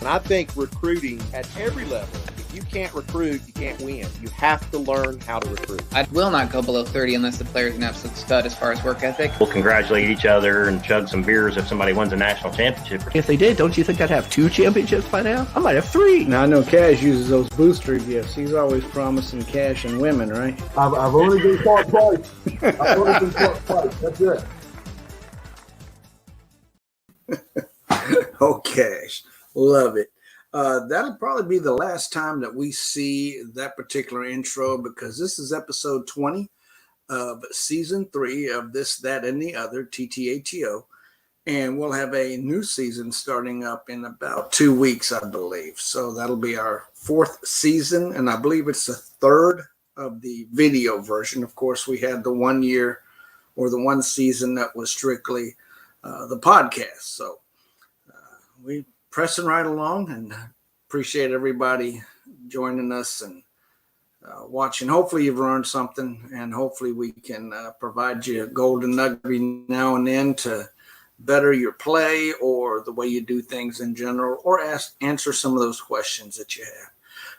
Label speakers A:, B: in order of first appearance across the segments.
A: And I think recruiting at every level, if you can't recruit, you can't win. You have to learn how to recruit.
B: I will not go below 30 unless the player's an absolute stud as far as work ethic.
C: We'll congratulate each other and chug some beers if somebody wins a national championship.
D: If they did, don't you think I'd have 2 championships by now? I might have 3.
E: Now, I know Cash uses those booster gifts. He's always promising cash and women, right?
F: I've only been caught twice. I've only been caught twice. That's it.
E: Oh, Cash. Love it. That'll probably be the last time that we see that particular intro, because this is episode 20 of season 3 of This, That, and the Other, TTATO. And we'll have a new season starting up in about 2 weeks, I believe. So that'll be our 4th season, and I believe it's the 3rd of the video version. Of course, we had the 1 year or the 1 season that was strictly the podcast. So we pressing right along, and appreciate everybody joining us and watching. Hopefully you've learned something, and hopefully we can provide you a golden nugget every now and then to better your play or the way you do things in general, or answer some of those questions that you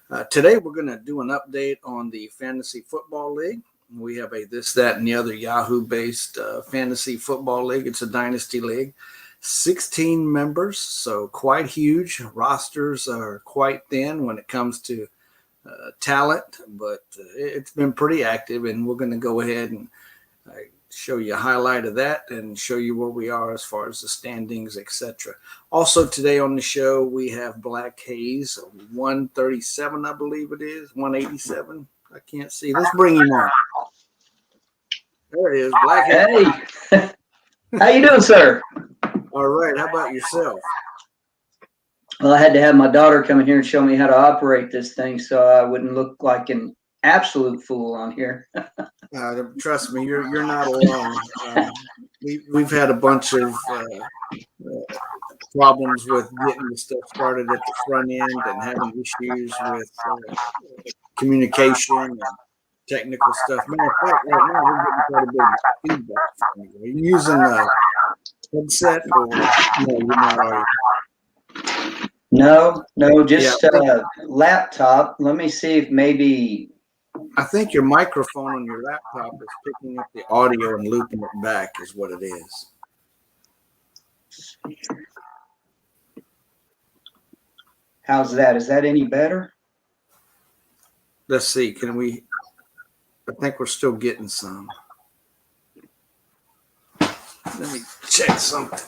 E: have. Today we're going to do an update on the Fantasy Football League. We have a This, That, and the Other Yahoo-based Fantasy Football League. It's a dynasty league. 16 members, so quite huge. Rosters are quite thin when it comes to talent, but it's been pretty active, and we're going to go ahead and show you a highlight of that and show you where we are as far as the standings, etc. Also today on the show, we have BlackHaze 137, I believe it is, 187. I can't see. Let's bring him on. There it is, BlackHaze.
G: Hey, how you doing, sir?
E: All right. How about yourself?
G: Well, I had to have my daughter come in here and show me how to operate this thing so I wouldn't look like an absolute fool on here.
E: Trust me, you're not alone. We've had a bunch of problems with getting the stuff started at the front end and having issues with communication and technical stuff. Matter of fact, right now we're getting quite a bit of feedback from you. Are you using a headset or no? You're not, are you?
G: No, just laptop. Let me see if maybe.
E: I think your microphone on your laptop is picking up the audio and looping it back is what it is.
G: How's that? Is that any better?
E: Let's see. Can we? I think we're still getting some. Let me check something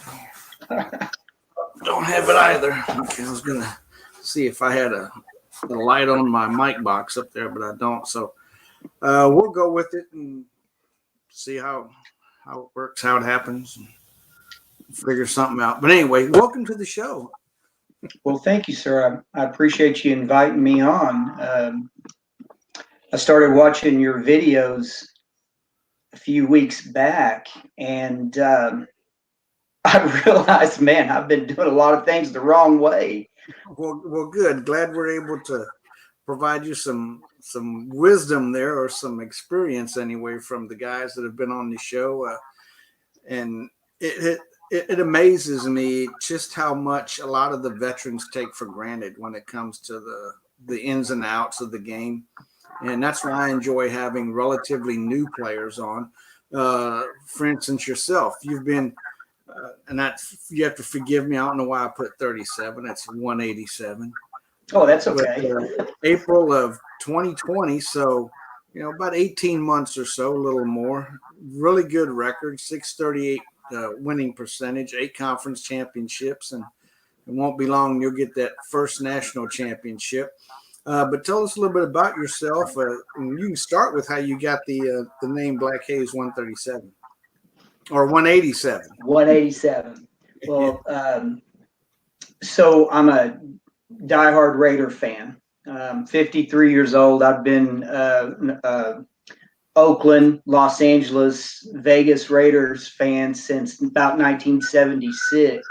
E: here. Don't have it either. Okay, I was going to see if I had a light on my mic box up there, but I don't. So we'll go with it and see how it works, how it happens, and figure something out. But anyway, welcome to the show.
G: Well, thank you, sir. I appreciate you inviting me on. I started watching your videos a few weeks back, and I realized, man, I've been doing a lot of things the wrong way.
E: Well, good. Glad we're able to provide you some wisdom there, or some experience anyway, from the guys that have been on the show. And it amazes me just how much a lot of the veterans take for granted when it comes to the ins and outs of the game. And that's why I enjoy having relatively new players on. For instance, yourself, you've been, and you have to forgive me. I don't know why I put 37. It's 187.
G: Oh, that's okay.
E: But, April of 2020. So, about 18 months or so, a little more. Really good record, 638 winning percentage, 8 conference championships, and it won't be long you'll get that first national championship. But tell us a little bit about yourself. And you can start with how you got the name BlackHaze 137 or 187.
G: 187. Well, so I'm a diehard Raider fan. 53 years old. I've been Oakland, Los Angeles, Vegas Raiders fan since about 1976.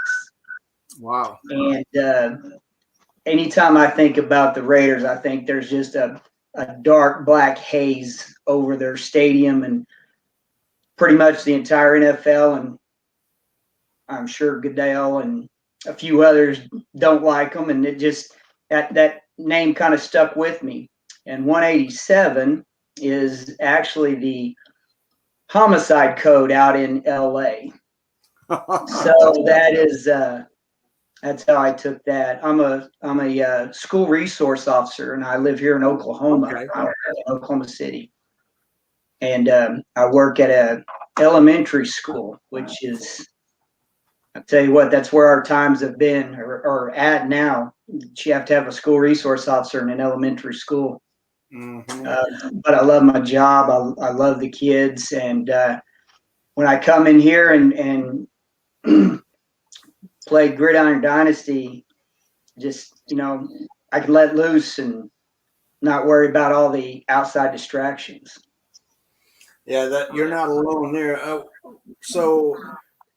E: Wow.
G: And anytime I think about the Raiders, I think there's just a dark black haze over their stadium and pretty much the entire NFL, and I'm sure Goodell and a few others don't like them, and it just that name kind of stuck with me. And 187 is actually the homicide code out in LA. So that is that's how I took that. I'm a school resource officer, and I live here in Oklahoma, Oklahoma City, and I work at a elementary school, which is, I'll tell you what, that's where our times have been or at now. You have to have a school resource officer in an elementary school. But I love my job. I love the kids, and when I come in here and play Gridiron Dynasty, just, I can let loose and not worry about all the outside distractions.
E: Yeah, that you're not alone there. So,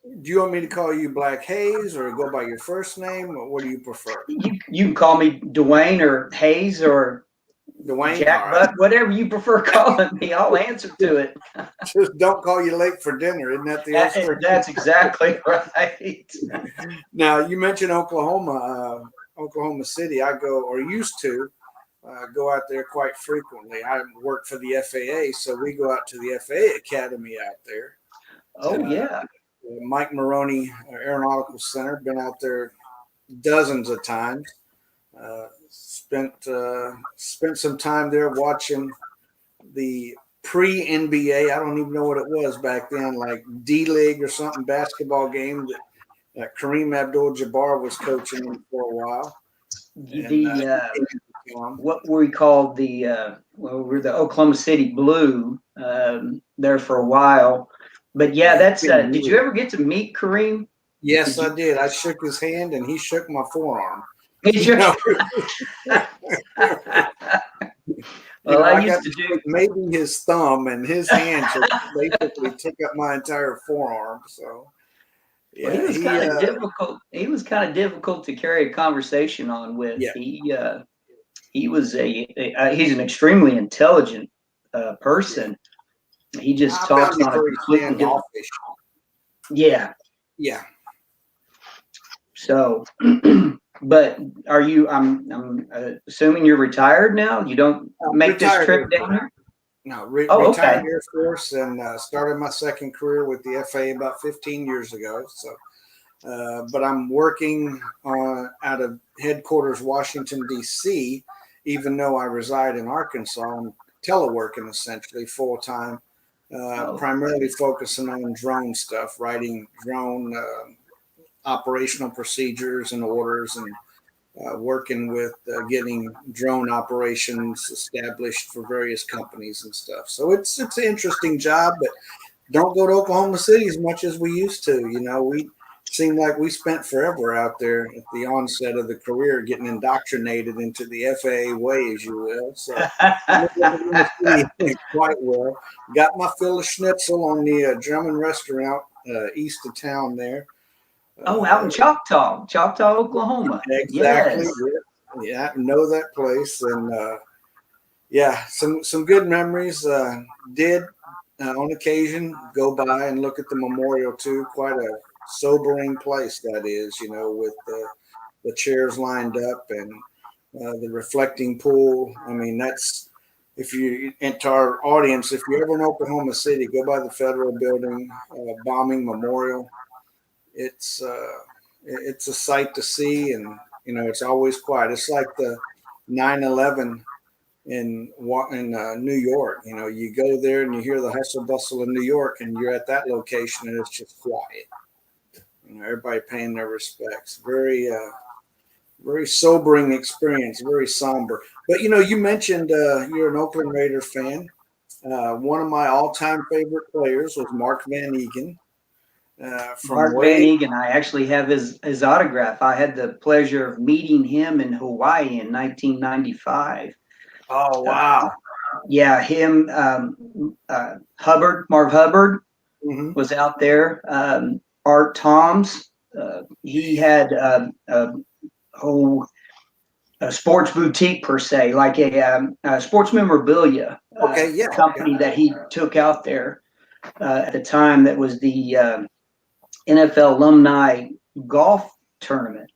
E: do you want me to call you BlackHaze or go by your first name? Or what do you prefer?
G: You can call me Dwayne or Hayes or
E: Dwayne,
G: Jack Buck, whatever you prefer calling me. I'll answer to it.
E: Just don't call you late for dinner. Isn't that the
G: That's exactly right.
E: Now, you mentioned Oklahoma, Oklahoma City. I go, or used to, go out there quite frequently. I work for the FAA, so we go out to the FAA Academy out there.
G: Oh, yeah.
E: Mike Maroney Aeronautical Center. Been out there dozens of times. Spent some time there watching the pre-NBA. I don't even know what it was back then, like D-League or something, basketball game that Kareem Abdul-Jabbar was coaching in for a while.
G: What we called we're the Oklahoma City Blue there for a while. But yeah, that's did you ever get to meet Kareem?
E: Yes, I did. I shook his hand and he shook my forearm.
G: Well, I used to do
E: maybe his thumb, and his hand basically took up my entire forearm. So yeah,
G: well, he was kind of difficult. He was kind of difficult to carry a conversation on with. Yeah. He's an extremely intelligent person. He just talks on a completely different. Yeah.
E: Yeah.
G: So, but are you? I'm assuming you're retired now. You don't make this trip down here.
E: No, retired Air Force, and started my second career with the FAA about 15 years ago. So, but I'm working out of headquarters, Washington D.C. Even though I reside in Arkansas, I'm teleworking essentially full time. Primarily focusing on drone stuff, writing drone operational procedures and orders, and working with getting drone operations established for various companies and stuff. So it's an interesting job, but don't go to Oklahoma City as much as we used to. We seemed like we spent forever out there at the onset of the career getting indoctrinated into the FAA way, as you will. So quite well. Got my fill of schnitzel on the German restaurant east of town there.
G: Out in Choctaw, Oklahoma.
E: Exactly.
G: Yes.
E: Yeah, know that place. And some good memories. Did on occasion go by and look at the memorial too. Quite a sobering place that is, with the chairs lined up and the reflecting pool. I mean, that's, if you, and to our audience, if you're ever in Oklahoma City, go by the Federal Building, bombing memorial. It's a sight to see, and it's always quiet. It's like the 9/11 in New York. You go there and you hear the hustle bustle of New York, and you're at that location and it's just quiet. Everybody paying their respects. Very sobering experience, very somber. But you mentioned you're an Oakland Raider fan. One of my all-time favorite players was Mark Van Eegen.
G: Mark Van Eegen, I actually have his autograph. I had the pleasure of meeting him in Hawaii in 1995.
E: Oh, wow.
G: Yeah, him, Marv Hubbard was out there. Art Toms, he had a sports boutique per se, like a sports memorabilia company that he took out there at the time. That was the NFL alumni golf tournament,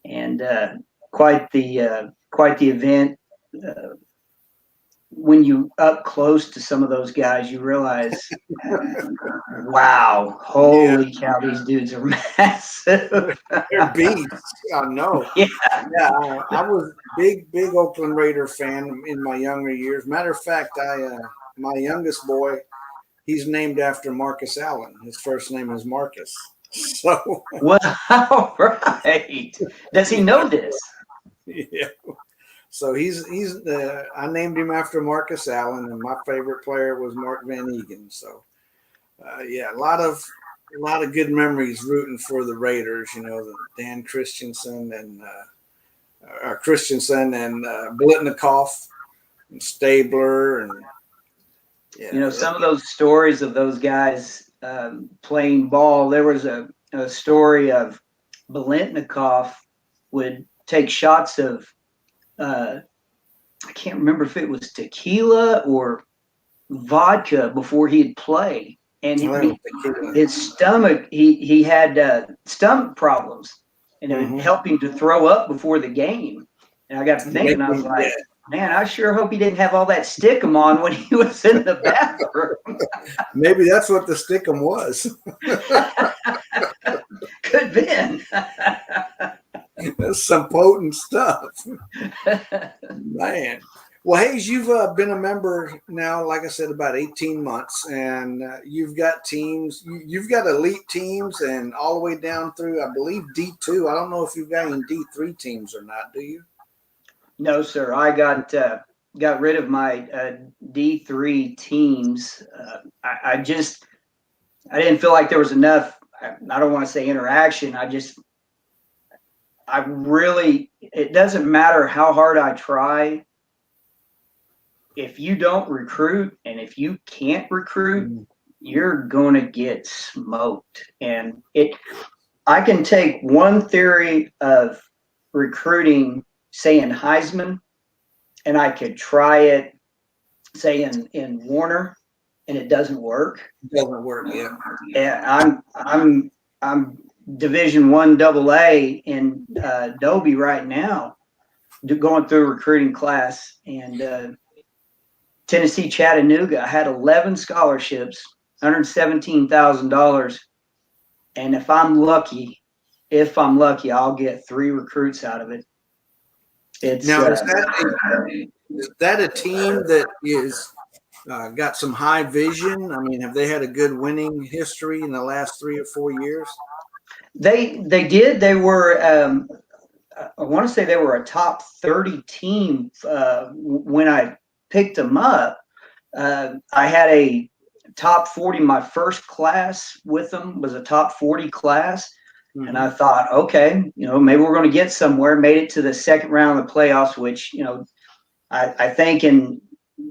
G: and quite the event. When you up close to some of those guys, you realize, wow, holy cow, these dudes are massive.
E: They're beasts. I know.
G: Yeah.
E: I was big Oakland Raider fan in my younger years. Matter of fact, my youngest boy, he's named after Marcus Allen. His first name is Marcus. So
G: wow, right? Does he know this?
E: Yeah. So he's I named him after Marcus Allen, and my favorite player was Mark Van Egan. So yeah, a lot of good memories rooting for the Raiders. You know, Dan Christensen and Blitnikoff and Stabler, and yeah,
G: you know, some of those stories of those guys playing ball. There was a story of Blitnikoff would take shots of I can't remember if it was tequila or vodka before he'd play, and his stomach he had stomach problems, and it would help him to throw up before the game. And I got to thinking, I was like, man, I sure hope he didn't have all that stickum on when he was in the bathroom.
E: Maybe that's what the stickum was.
G: Could been.
E: That's some potent stuff. Man. Well, Hayes, you've been a member now, like I said, about 18 months, and you've got teams. You've got elite teams and all the way down through, I believe, D2. I don't know if you've got any D3 teams or not, do you?
G: No, sir. I got rid of my D3 teams. I didn't feel like there was enough. I don't want to say interaction. It doesn't matter how hard I try. If you don't recruit and if you can't recruit, you're going to get smoked. And I can take one theory of recruiting, say in Heisman, and I could try it, say in Warner, and it doesn't work.
E: It doesn't work, yeah.
G: And I'm Division I AA in Adobe right now, going through a recruiting class, and Tennessee Chattanooga. I had 11 scholarships, $117,000, and if I'm lucky, I'll get 3 recruits out of it. It's
E: now is that a team that is got some high vision? I mean, have they had a good winning history in the last 3 or 4 years?
G: They did. They were. I want to say they were a top 30 team when I picked them up. I had a top 40. My first class with them was a top 40 class. Mm-hmm. And I thought, okay, maybe we're going to get somewhere. Made it to the second round of the playoffs, which, I think in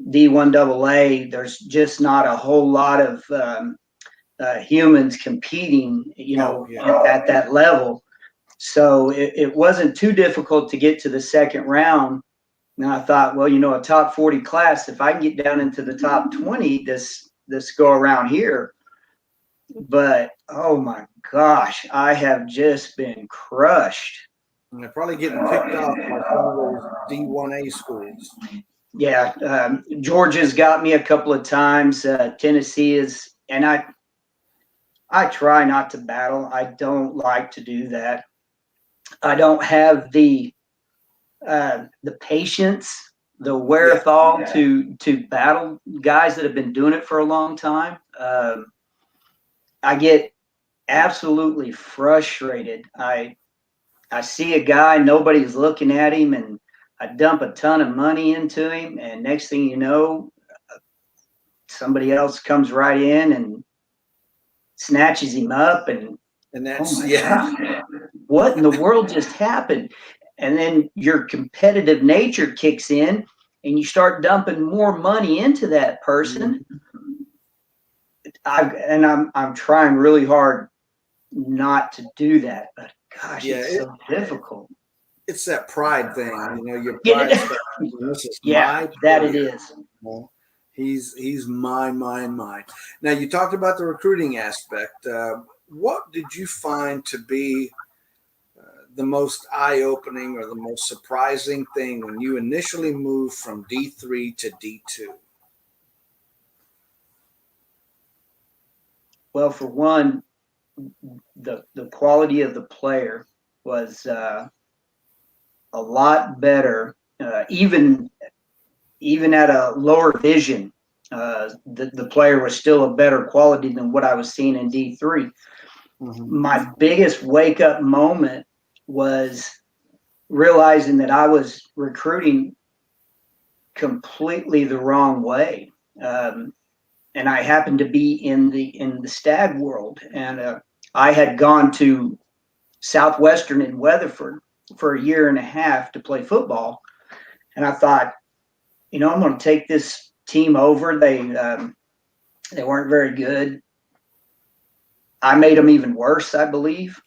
G: D1 AA, there's just not a whole lot of humans competing, at that level. So it wasn't too difficult to get to the second round. And I thought, well, a top 40 class, if I can get down into the top 20, this go around here. But, oh my gosh, I have just been crushed.
E: And they're probably getting picked off by some of those D1A schools.
G: Yeah, Georgia's got me a couple of times. Tennessee is, and I try not to battle. I don't like to do that. I don't have the patience, the wherewithal to battle guys that have been doing it for a long time. I get absolutely frustrated. I see a guy, nobody's looking at him, and I dump a ton of money into him, and next thing you know, somebody else comes right in and snatches him up, and
E: that's
G: God, what in the world just happened? And then your competitive nature kicks in, and you start dumping more money into that person. I'm trying really hard not to do that, but gosh, it's so difficult.
E: It's that pride thing, your pride. This is my
G: that it is.
E: He's mine. Now, you talked about the recruiting aspect. What did you find to be the most eye-opening or the most surprising thing when you initially moved from D3 to D2?
G: Well, for one, the quality of the player was a lot better, even at a lower vision. The player was still a better quality than what I was seeing in D3. My biggest wake-up moment was realizing that I was recruiting completely the wrong way. And I happened to be in the stag world, and I had gone to Southwestern in Weatherford for a year and a half to play football, and I thought, I'm going to take this team over. They weren't very good. I made them even worse, I believe.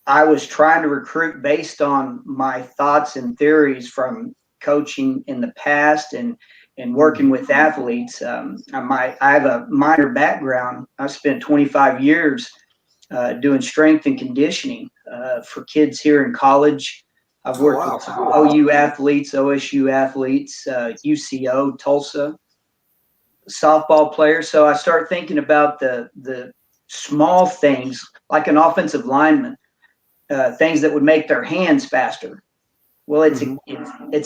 G: I was trying to recruit based on my thoughts and theories from coaching in the past and working with athletes. I have a minor background. I spent 25 years doing strength and conditioning for kids here in college. I've worked with OU athletes, OSU athletes, UCO, Tulsa, softball players. So I start thinking about the small things, like an offensive lineman, things that would make their hands faster. Well, it's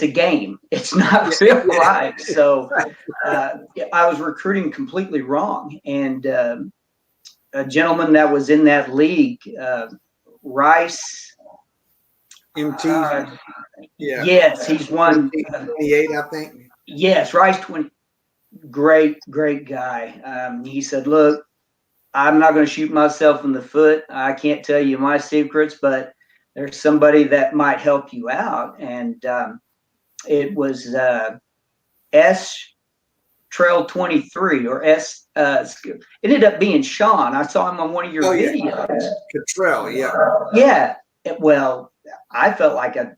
G: a game. It's not real life. So I was recruiting completely wrong. And a gentleman that was in that league, Rice.
E: MT.
G: Yes, he's won
E: 28, I think.
G: Yes, Rice 20. Great guy. He said, "Look, I'm not going to shoot myself in the foot. I can't tell you my secrets, but there's somebody that might help you out." And it was S Trail 23 or S. It ended up being Sean. I saw him on one of your videos.
E: Cottrell,
G: Yeah. Well, I felt like a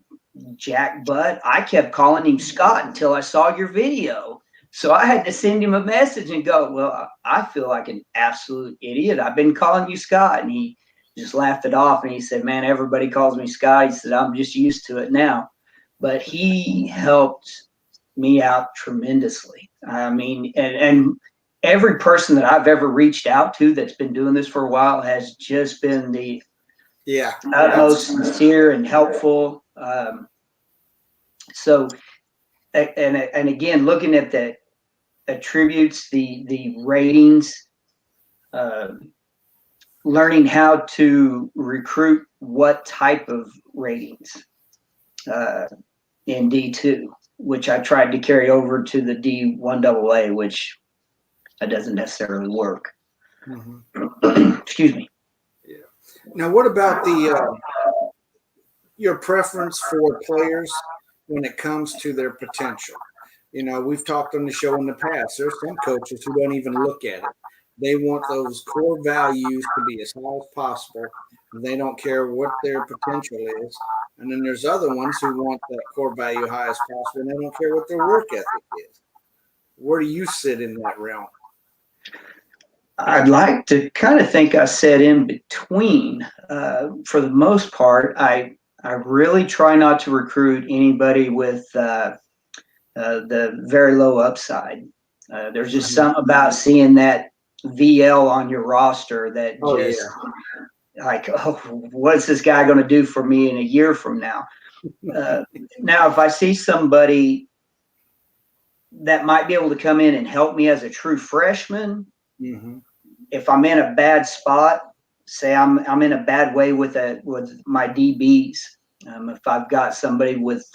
G: jackbutt. I kept calling him Scott until I saw your video. So I had to send him a message and go, "Well, I feel like an absolute idiot. I've been calling you Scott." And he just laughed it off. And he said, "Man, everybody calls me Scott." He said, "I'm just used to it now." But he helped me out tremendously. I mean, and every person that I've ever reached out to that's been doing this for a while has just been the utmost sincere and helpful. So, and again, looking at the attributes, the ratings, learning how to recruit what type of ratings in D2, which I tried to carry over to the D1AA, which that doesn't necessarily work. Excuse me.
E: Yeah. Now, what about your preference for players when it comes to their potential? We've talked on the show in the past. There's some coaches who don't even look at it. They want those core values to be as high as possible. They don't care what their potential is. And then there's other ones who want that core value high as possible, and they don't care what their work ethic is. Where do you sit in that realm?
G: I'd like to kind of think I sit in between. For the most part, I really try not to recruit anybody with the very low upside. There's just something about seeing that VL on your roster that like, what's this guy going to do for me in a year from now? Now, if I see somebody that might be able to come in and help me as a true freshman, if I'm in a bad spot, say I'm in a bad way with my DBs, if I've got somebody with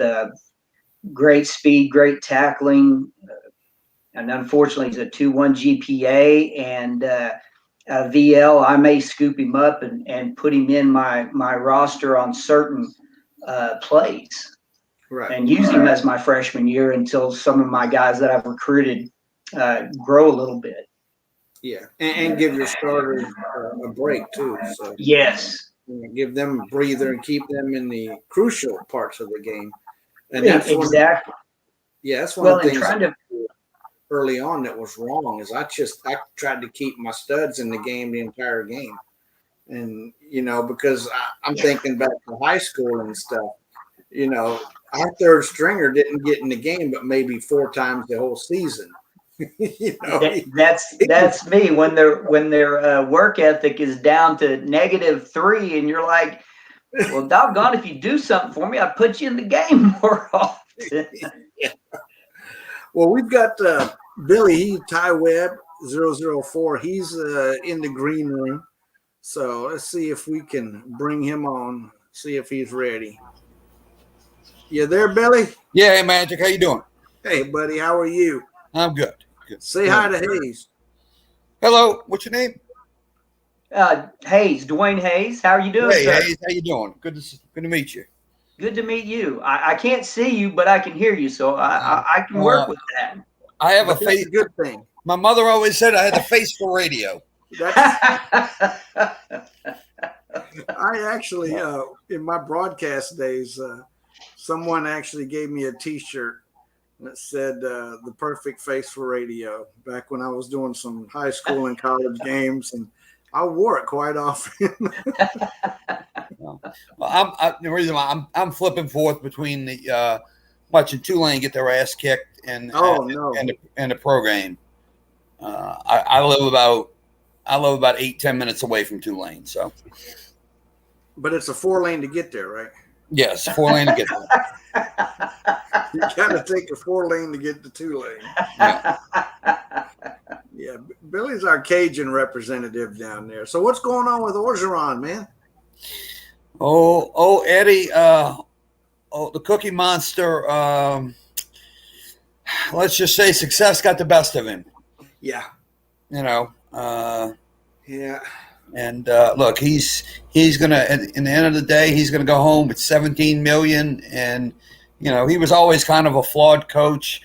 G: great speed, great tackling, and unfortunately he's a 2.1 GPA and VL, I may scoop him up and put him in my roster on certain plays, and use him as my freshman year until some of my guys that I've recruited grow a little bit.
E: Yeah, and give your starters a break too. So
G: yes,
E: give them a breather and keep them in the crucial parts of the game. And
G: yeah,
E: that's
G: exactly.
E: That's one of the things early on that was wrong is I tried to keep my studs in the game the entire game. And, because I'm thinking back to high school and stuff, our third stringer didn't get in the game, but maybe 4 times the whole season.
G: That's me when their work ethic is down to -3, and you're like, well, doggone, if you do something for me, I'll put you in the game more often.
E: Yeah. Well, we've got Billy tywebb004. He's in the green room. So let's see if we can bring him on, see if he's ready. You there, Billy?
H: Yeah, hey, Magic, how you doing?
E: Hey, buddy, how are you?
H: I'm good.
E: Say hi to Hayes.
H: Hello, what's your name?
G: Hayes, Dwayne Hayes. How are you doing,
H: Hey,
G: sir?
H: Hayes, how you doing? Good to meet you.
G: Good to meet you. I can't see you, but I can hear you, so I can work with that.
H: I have
E: That's
H: a face.
E: a good thing.
H: My mother always said I had the face for radio.
E: I actually, in my broadcast days, someone actually gave me a T-shirt that said "the perfect face for radio" back when I was doing some high school and college games, and I wore it quite often.
H: Well, the reason why I'm flipping forth between the watching Tulane get their ass kicked and the pro game. I live about 8-10 minutes away from Tulane, so.
E: But it's a 4-lane to get there, right?
H: Yes, 4-lane to get there.
E: You got to take a 4-lane to get the 2-lane.
H: Yeah.
E: Yeah, Billy's our Cajun representative down there. So what's going on with Orgeron, man?
H: Oh, Eddie, the Cookie Monster. Let's just say success got the best of him.
E: Yeah.
H: Yeah. And look, he's gonna. In the end of the day, he's gonna go home with $17 million. And he was always kind of a flawed coach.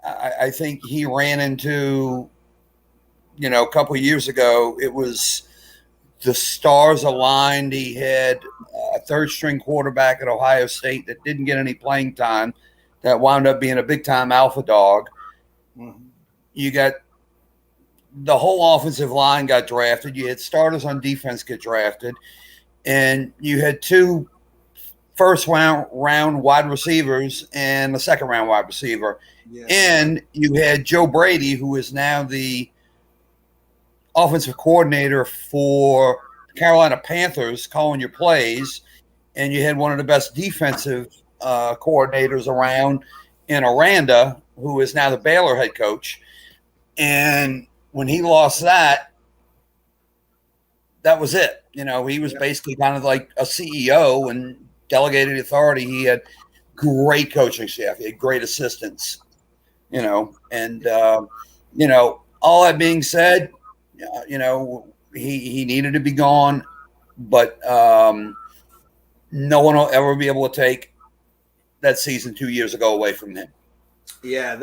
H: I think he ran into, a couple of years ago. It was the stars aligned. He had a third-string quarterback at Ohio State that didn't get any playing time. That wound up being a big-time alpha dog. Mm-hmm. You got the whole offensive line got drafted. You had starters on defense get drafted, and you had 2 first-round wide receivers and a second-round wide receiver. Yes. And you had Joe Brady, who is now the offensive coordinator for Carolina Panthers, calling your plays, and you had one of the best defensive coordinators around in Aranda, who is now the Baylor head coach. And when he lost that was it. He was basically kind of like a CEO and delegated authority. He had great coaching staff. He had great assistants, and all that being said, he needed to be gone, but no one will ever be able to take that season 2 years ago away from him.
E: Yeah,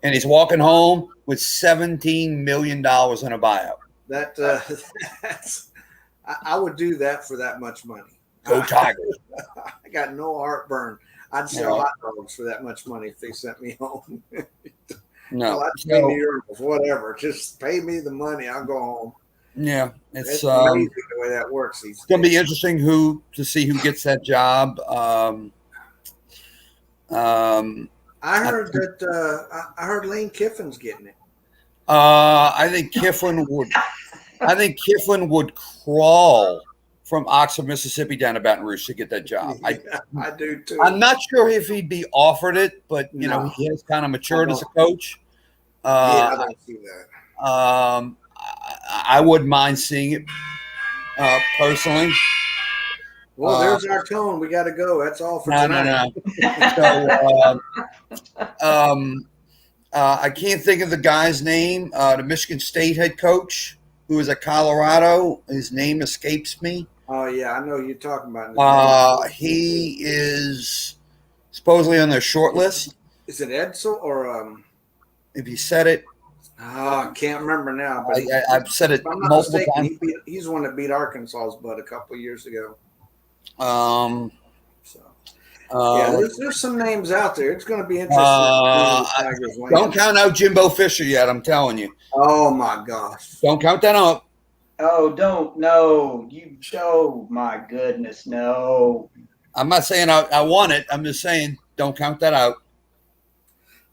H: and he's walking home with $17 million in a buyout.
E: I would do that for that much money.
H: Go Tigers.
E: I got no heartburn. I'd sell hot dogs for that much money if they sent me home.
H: No,
E: I'd pay me euros, whatever. Just pay me the money. I'll go home.
H: Yeah, it's
E: amazing the way that works.
H: It's going to be interesting to see who gets that job.
E: I heard Lane Kiffin's getting it.
H: I think Kiffin would crawl from Oxford, Mississippi down to Baton Rouge to get that job.
E: I do too.
H: I'm not sure if he'd be offered it, but he has kind of matured as a coach.
E: I don't see that.
H: I wouldn't mind seeing it personally.
E: Well, there's our tone. We got to go. That's all for tonight.
H: No. So, I can't think of the guy's name. The Michigan State head coach, who is at Colorado. His name escapes me.
E: Oh yeah, I know you're talking about.
H: He is supposedly on their short list.
E: Is it Edsel or
H: If you said it.
E: I can't remember now. But
H: I've said it multiple times.
E: He's the one that beat Arkansas's butt a couple of years ago. There's some names out there. It's going to be interesting.
H: Don't count out Jimbo Fisher yet. I'm telling you.
E: Oh my gosh!
H: Don't count that up.
G: Oh, don't, no. Oh, my goodness, no.
H: I'm not saying I want it. I'm just saying don't count that out.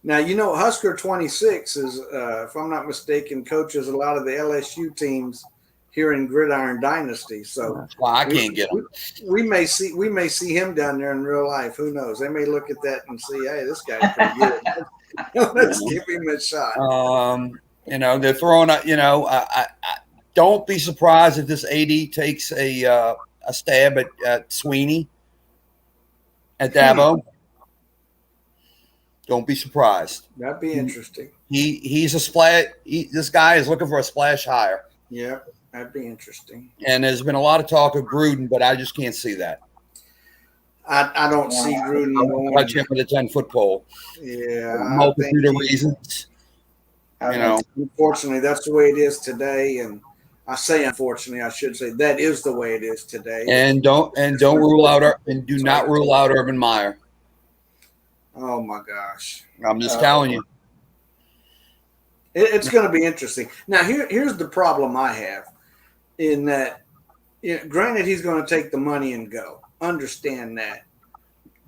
E: Now, Husker 26 is, if I'm not mistaken, coaches a lot of the LSU teams here in Gridiron Dynasty. So
H: Well, I can't get him.
E: We may see him down there in real life. Who knows? They may look at that and see, hey, this guy's pretty good. Let's give him a shot.
H: They're throwing out. I don't be surprised if this AD takes a stab at Sweeney at Dabo. Don't be surprised.
E: That'd be interesting.
H: He's a splash. This guy is looking for a splash hire.
E: Yeah, that'd be interesting.
H: And there's been a lot of talk of Gruden, but I just can't see that.
E: I don't see Gruden
H: touch him with a 10-foot pole.
E: Yeah,
H: for a multitude of reasons.
E: Unfortunately, that's the way it is today. And I say unfortunately, I should say that is the way it is today.
H: And don't rule out and do not rule out Urban Meyer.
E: Oh my gosh!
H: I'm just telling you.
E: It's going to be interesting. Now, here's the problem I have in that, granted, he's going to take the money and go. Understand that.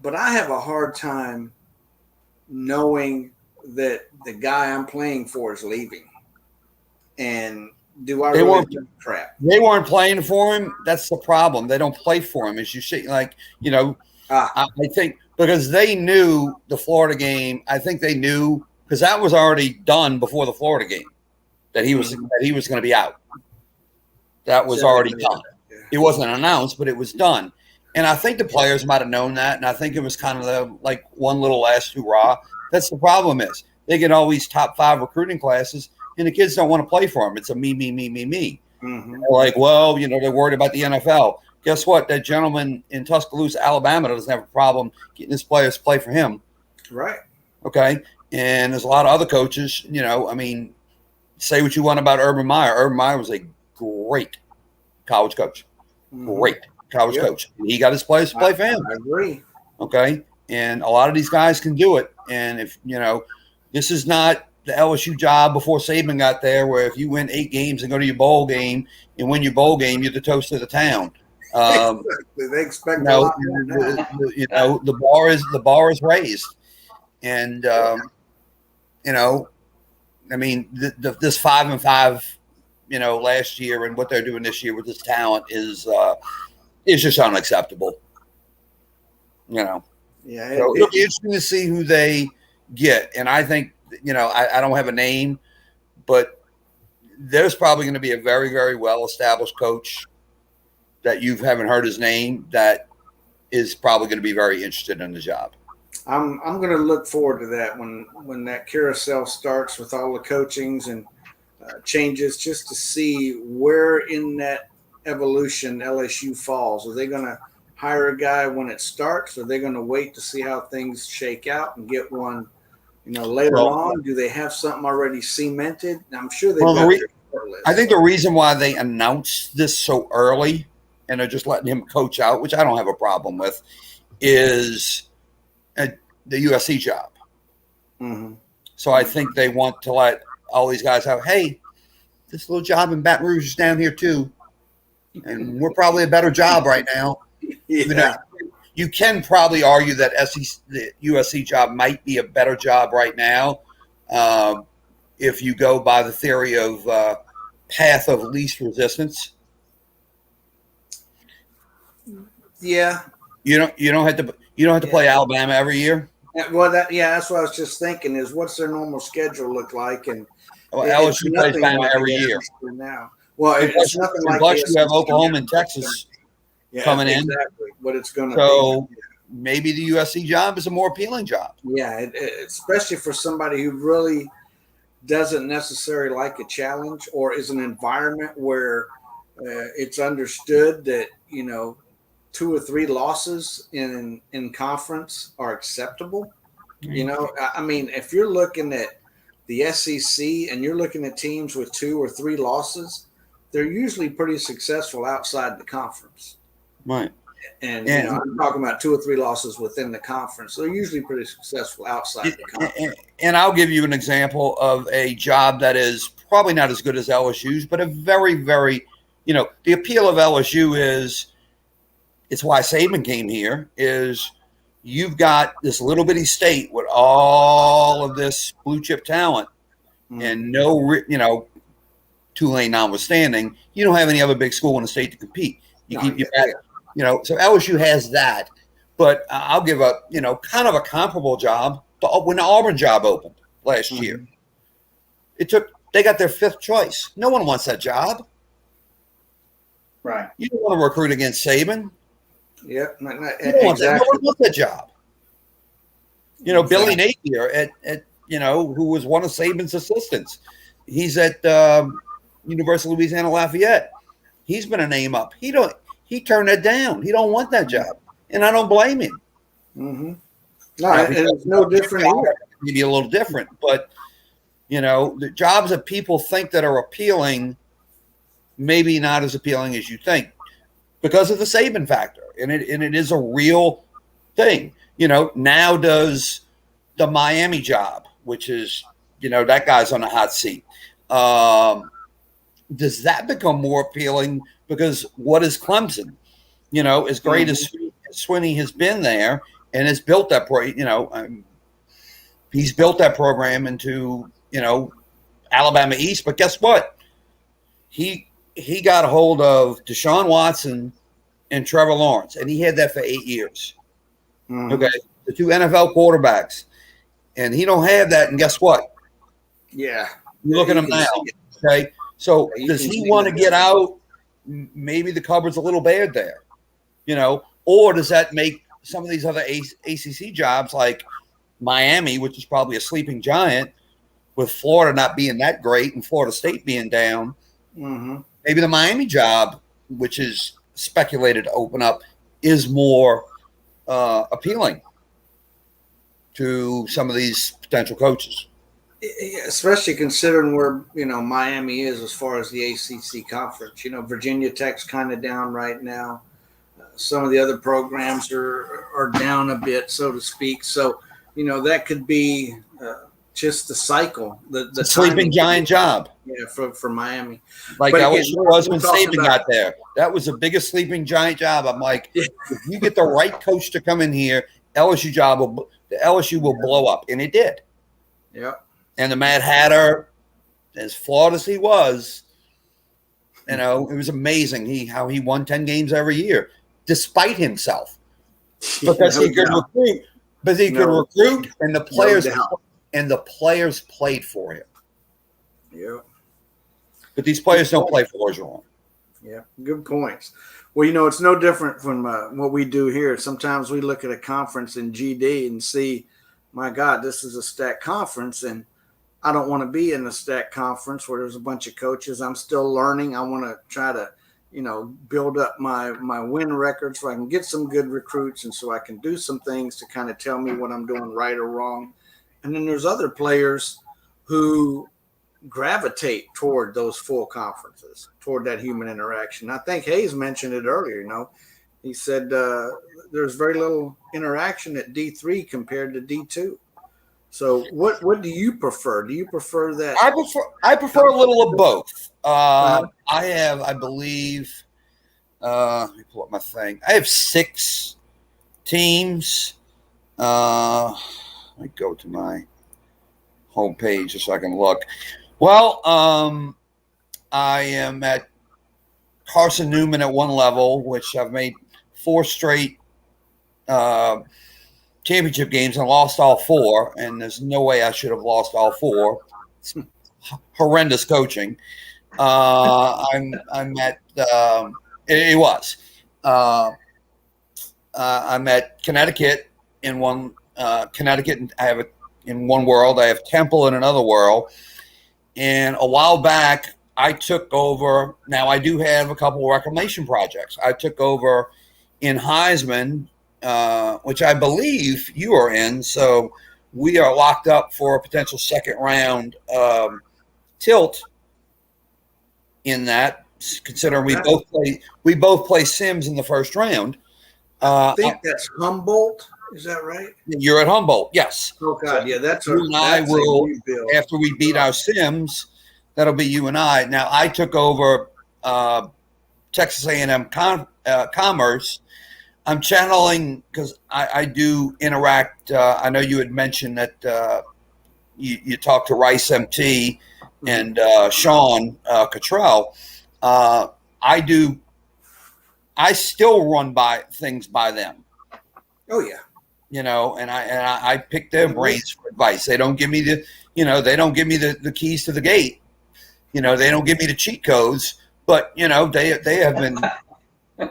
E: But I have a hard time knowing that the guy I'm playing for is leaving. And do I really give a crap?
H: They weren't playing for him. That's the problem. They don't play for him. As you see, I think because they knew the Florida game. I think they knew because that was already done before the Florida game that he was going to be out. That was already done. It wasn't announced, but it was done. And I think the players might have known that. And I think it was kind of like one little last hurrah. That's the problem is they get all these top 5 recruiting classes and the kids don't want to play for them. It's a me. Mm-hmm. They're like, well, they're worried about the NFL. Guess what? That gentleman in Tuscaloosa, Alabama doesn't have a problem getting his players to play for him.
E: Right.
H: Okay. And there's a lot of other coaches, say what you want about Urban Meyer. Urban Meyer was a great college coach. Mm-hmm. Great college coach. He got his players to play for him.
E: I agree.
H: Okay. And a lot of these guys can do it. And if, this is not the LSU job before Saban got there, where if you win 8 games and go to your bowl game and win your bowl game, you're the toast of the town.
E: They expect a lot more now.
H: The bar is raised. And, this 5-5, last year and what they're doing this year with this talent is just unacceptable.
E: Yeah,
H: so it'll be interesting to see who they get. And I think, I don't have a name, but there's probably going to be a very, very well-established coach that you haven't heard his name that is probably going to be very interested in the job.
E: I'm going to look forward to that when that carousel starts with all the coachings and changes, just to see where in that evolution LSU falls. Are they going to hire a guy when it starts? Are they going to wait to see how things shake out and get one, later on? Do they have something already cemented? I'm sure they've got their list.
H: I think the reason why they announced this so early and are just letting him coach out, which I don't have a problem with, is the USC job.
E: Mm-hmm.
H: So I think they want to let all these guys have, hey, this little job in Baton Rouge is down here too. And we're probably a better job right now.
E: Yeah.
H: You can probably argue that the USC job might be a better job right now if you go by the theory of path of least resistance.
E: Yeah.
H: You don't have to play Alabama every year.
E: Well, that's what I was just thinking is what's their normal schedule look like? And
H: LSU plays Bama every year
E: now. Well, it's nothing like
H: plus you have Oklahoma and Texas coming in.
E: Exactly what it's going to be.
H: So maybe the USC job is a more appealing job.
E: Yeah, especially for somebody who really doesn't necessarily like a challenge or is an environment where it's understood that 2 or 3 losses in conference are acceptable. If you're looking at the SEC and you're looking at teams with 2 or 3 losses, they're usually pretty successful outside the conference.
H: Right.
E: And I'm talking about 2 or 3 losses within the conference. They're usually pretty successful outside the conference.
H: And I'll give you an example of a job that is probably not as good as LSU's, but a very, very the appeal of LSU is, it's why Saban came here, is you've got this little bitty state with all of this blue chip talent and no, Tulane notwithstanding, you don't have any other big school in the state to compete. You keep your back, so LSU has that. But I'll give a, kind of a comparable job when the Auburn job opened last year. They got their 5th choice. No one wants that job.
G: Right.
H: You don't want to recruit against Saban.
E: Yep.
H: No one wants that job. Billy Napier who was one of Saban's assistants. He's at University of Louisiana Lafayette. He's been a name up. He turned it down. He don't want that job. And I don't blame him.
E: Mm-hmm. No, it's no different here.
H: Maybe a little different, but the jobs that people think that are appealing, maybe not as appealing as you think, because of the Saban factor, and it is a real thing. Now does the Miami job, which is that guy's on the hot seat. Does that become more appealing? Because what is Clemson? As great as Swinney has been there and has built that he's built that program into Alabama East. But guess what? He got a hold of Deshaun Watson and Trevor Lawrence, and he had that for 8 years. Okay, the 2 NFL quarterbacks, and he don't have that. And guess what?
E: Yeah,
H: you look at him now. Okay, so does he want to get out? Maybe the cupboard's a little bare there, or does that make some of these other ACC jobs like Miami, which is probably a sleeping giant, with Florida not being that great and Florida State being down, maybe the Miami job, which is speculated to open up, is more appealing to some of these potential coaches.
E: Especially considering where Miami is as far as the ACC conference. Virginia Tech's kind of down right now. Some of the other programs are down a bit, so to speak. So that could be just the cycle. The
H: sleeping giant job.
E: Yeah, for Miami.
H: Like that was when Saban got there. That was the biggest sleeping giant job. I'm like, if you get the right coach to come in here, the LSU will blow up, and it did.
E: Yep.
H: And the Mad Hatter, as flawed as he was, it was amazing how he won 10 games every year, despite himself, because he could recruit. But he could recruit, and the players played for him.
E: Yeah.
H: But these players don't play for Orgeron.
E: Yeah, good points. Well, it's no different from what we do here. Sometimes we look at a conference in GD and see, my God, this is a stacked conference, and I don't want to be in a stacked conference where there's a bunch of coaches. I'm still learning. I want to try to, build up my win record so I can get some good recruits and so I can do some things to kind of tell me what I'm doing right or wrong. And then there's other players who gravitate toward those full conferences, toward that human interaction. I think Hayes mentioned it earlier, he said there's very little interaction at D3 compared to D2. So what do you prefer? Do you prefer that?
H: I prefer a little of both. I believe, let me pull up my thing. I have 6 teams. Let me go to my homepage just so I can look. Well, I am at Carson Newman at one level, which I've made 4 straight championship games and lost all 4, and there's no way I should have lost all 4. It's horrendous coaching. I'm at it was. I'm at Connecticut in one Connecticut. I have in one world. I have Temple in another world. And a while back, I took over. Now I do have a couple of reclamation projects. I took over in Heisman, which I believe you are in. So we are locked up for a potential second round tilt in that, considering we both play Sims in the first round.
E: I think that's Humboldt. Is that right?
H: You're at Humboldt, yes.
E: Oh God, yeah, that's
H: you and I will, after we beat our Sims, that'll be you and I. Now I took over Texas A&M Commerce, I'm channeling because I do interact. I know you had mentioned that you talked to Rice MT and Sean Cottrell. I still run by things by them.
E: Oh yeah.
H: You know, and I pick their brains for advice. They don't give me they don't give me the keys to the gate. You know, they don't give me the cheat codes, but you know, they have been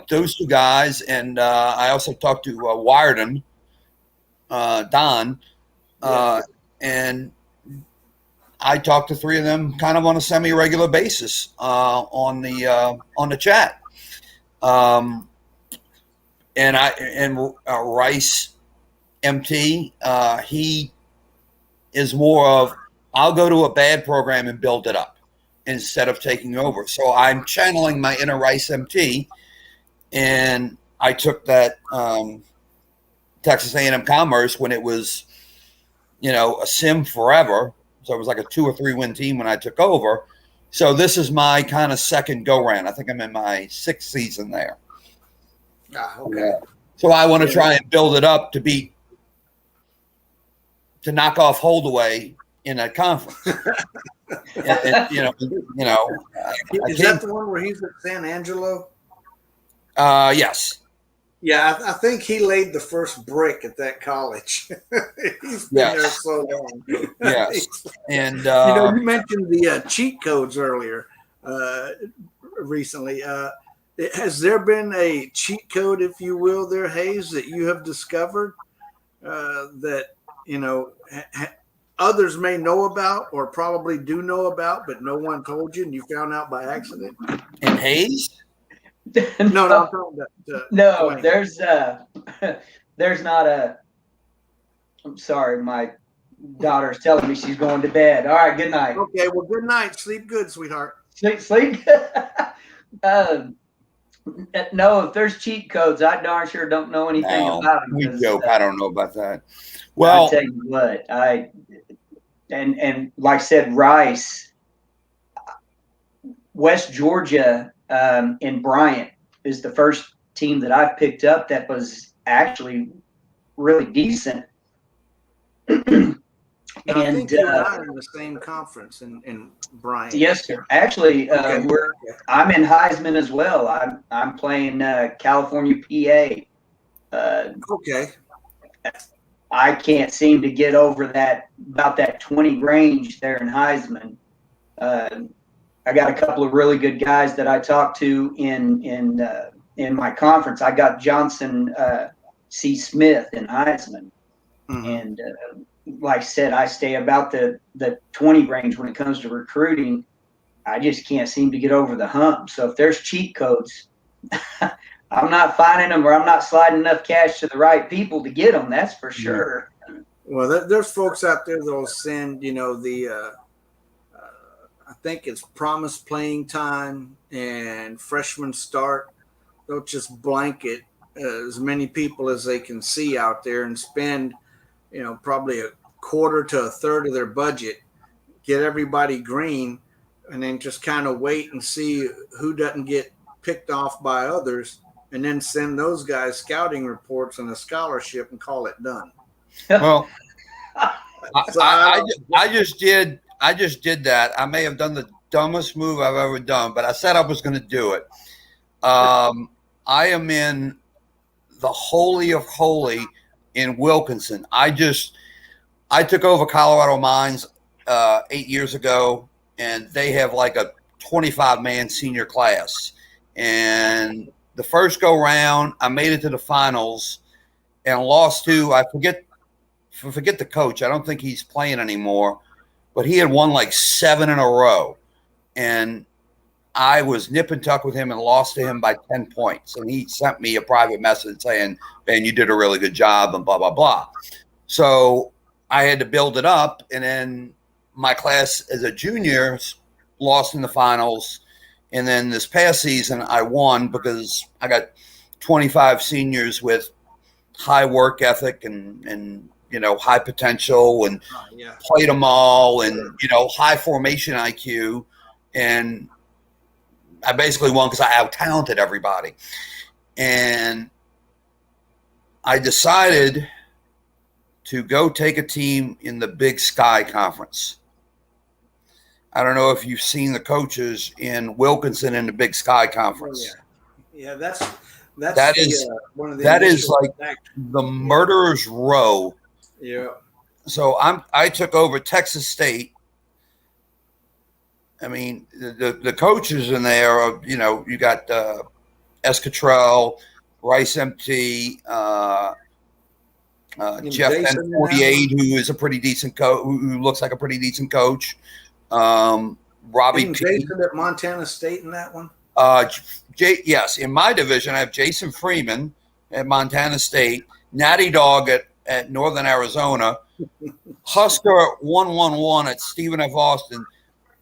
H: those two guys, and I also talked to Wyerden, Don, and I talk to three of them kind of on a semi-regular basis on the chat. And Rice MT, he is more of, I'll go to a bad program and build it up instead of taking over. So I'm channeling my inner Rice MT, and I took that Texas A&M Commerce when it was, you know, a sim forever. So it was like a 2 or 3 win team when I took over. So this is my kind of second go round. I think I'm in my 6th season there.
E: Okay.
H: So I want to try and build it up to knock off Holdaway in that conference. and, you know.
E: Is that the one where he's at San Angelo?
H: Yes.
E: Yeah, I think he laid the first brick at that college. He's been there so long.
H: Yes. And
E: you know, you mentioned the cheat codes earlier recently. Has there been a cheat code, if you will, there, Hayes, that you have discovered that, you know, others may know about or probably do know about, but no one told you and you found out by accident?
H: And Hayes?
E: No,
G: no, there's not a. I'm sorry, my daughter's telling me she's going to bed. All right, good night.
E: Okay, well, good night. Sleep good, sweetheart.
G: Sleep. No, if there's cheat codes, I darn sure don't know anything about them.
H: We joke. I don't know about that. Well,
G: I'll tell you what, and like I said, Rice, West Georgia, in Bryant is the first team that I've picked up that was actually really decent.
E: And I think you and I are in the same conference in Bryant.
G: Yes, sir. Actually, I'm in Heisman as well. I'm playing California, PA.
E: Okay.
G: I can't seem to get over about that 20 range there in Heisman. I got a couple of really good guys that I talked to in my conference. I got Johnson C. Smith in Heisman, and like I said, I stay about the 20 range when it comes to recruiting. I just can't seem to get over the hump. So if there's cheat codes, I'm not finding them, or I'm not sliding enough cash to the right people to get them. That's for sure.
E: Well, there's folks out there that'll send, you know, I think it's promised playing time and freshman start. They'll just blanket as many people as they can see out there and spend, you know, probably a quarter to a third of their budget, get everybody green, and then just kind of wait and see who doesn't get picked off by others, and then send those guys scouting reports and a scholarship and call it done.
H: Well, I just did that. I may have done the dumbest move I've ever done, but I said I was going to do it. I am in the holy of holy in Wilkinson. I took over Colorado Mines 8 years ago, and they have like a 25-man senior class. And the first go round, I made it to the finals and lost to, I forget the coach. I don't think he's playing anymore, but he had won like 7 in a row. And I was nip and tuck with him and lost to him by 10 points. And he sent me a private message saying, "Man, you did a really good job," and blah, blah, blah. So I had to build it up. And then my class as a junior lost in the finals. And then this past season I won because I got 25 seniors with high work ethic and you know, high potential, and played them all, and, you know, high formation IQ. And I basically won because I out-talented everybody. And I decided to go take a team in the Big Sky Conference. I don't know if you've seen the coaches in Wilkinson in the Big Sky Conference.
E: Yeah, that's
H: That is
E: one of the
H: that is
E: initial
H: like
E: back-
H: the murderer's row.
E: yeah.
H: So I took over Texas State. I mean, the coaches in there are, you know, you got Escatrell, Rice MT, Jeff N48, who is a pretty decent coach, who looks like a pretty decent coach. Robbie
E: Isn't
H: P.
E: Jason at Montana State in that one?
H: Yes, in my division, I have Jason Freeman at Montana State, Natty Dog at Northern Arizona, Husker 111 at Stephen F. Austin,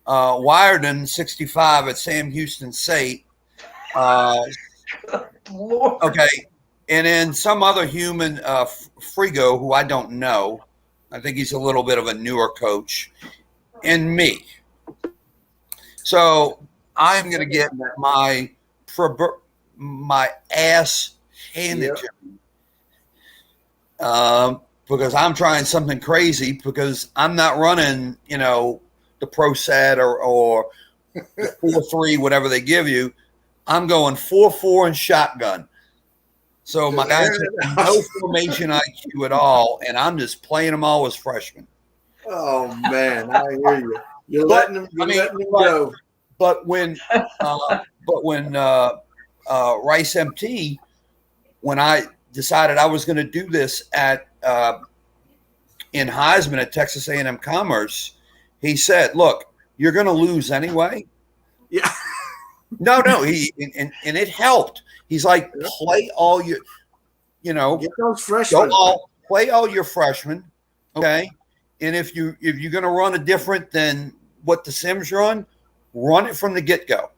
H: Wyerden 65 at Sam Houston State. Okay, and then some other human, Frigo, who I don't know. I think he's a little bit of a newer coach, and me. So I'm going to get my ass handed to me because I'm trying something crazy, because I'm not running, you know, the Pro Set or 4-3, whatever they give you. I'm going 4-4 and shotgun. So my guys have no formation IQ at all, and I'm just playing them all as freshmen.
E: Oh man, I hear you. You're letting them go.
H: But when Rice MT, when I decided I was going to do this at in Heisman at Texas A&M Commerce, he said, "Look, you're going to lose anyway."
E: Yeah.
H: No, he and it helped. He's like, play all your, you know,
E: get those freshmen.
H: Play all your freshmen, okay? And if you're going to run a different than what the Sims run it from the get-go.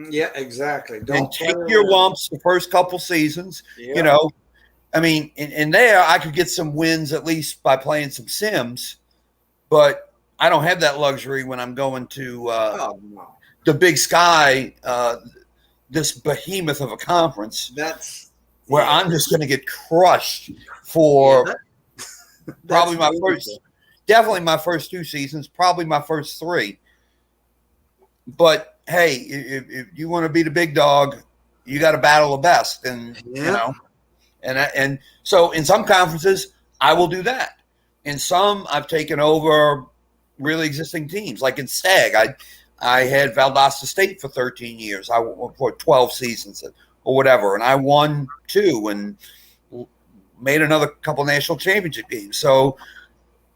E: Yeah, exactly.
H: Don't take your lumps the first couple seasons. Yeah. You know, I mean, in there I could get some wins at least by playing some Sims, but I don't have that luxury when I'm going to the Big Sky, this behemoth of a conference.
E: That's
H: where I'm just going to get crushed for probably my first, definitely my first 2 seasons, probably my first 3. But hey, if you want to be the big dog, you got to battle the best, and you know, and so in some conferences I will do that. In some, I've taken over really existing teams, like in Stag. I had Valdosta State for 13 years. I for 12 seasons or whatever, and I won 2 and made another couple national championship games. So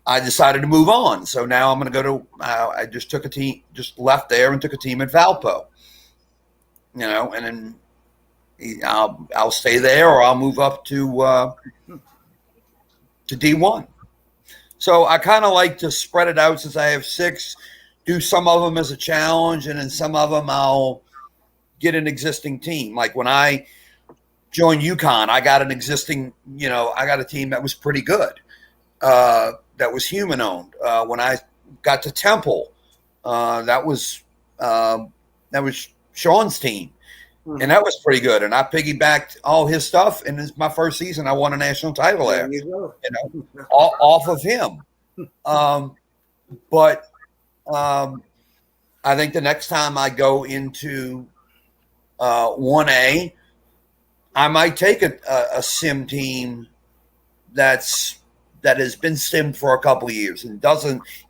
H: I decided to move on. So now I'm going to go to. I just took a team, just left there and took a team at Valpo. You know, and then I'll stay there, or I'll move up to D1. So I kind of like to spread it out, since I have 6. Do some of them as a challenge, and then some of them I'll get an existing team. Like when I joined UConn, I got an existing, you know, I got a team that was pretty good, that was human owned. When I got to Temple, that was Sean's team, and that was pretty good. And I piggybacked all his stuff, and it's my first season. I won a national title there, you know, off of him. But I think the next time I go into 1A, I might take a sim team that has been simmed for a couple of years and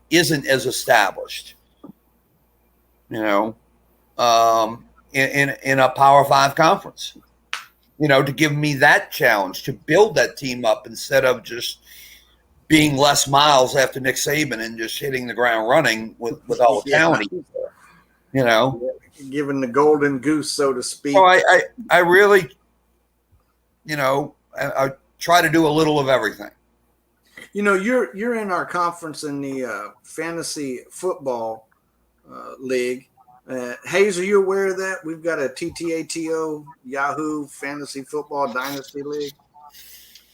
H: isn't as established, you know, in a Power 5 conference, you know, to give me that challenge to build that team up instead of just being Les Miles after Nick Saban and just hitting the ground running with all the talent, you know,
E: giving the golden goose, so to speak.
H: So I really, you know, I try to do a little of everything.
E: You know, you're in our conference in the fantasy football league. Hayes, are you aware of that? We've got a TTATO Yahoo Fantasy Football Dynasty League.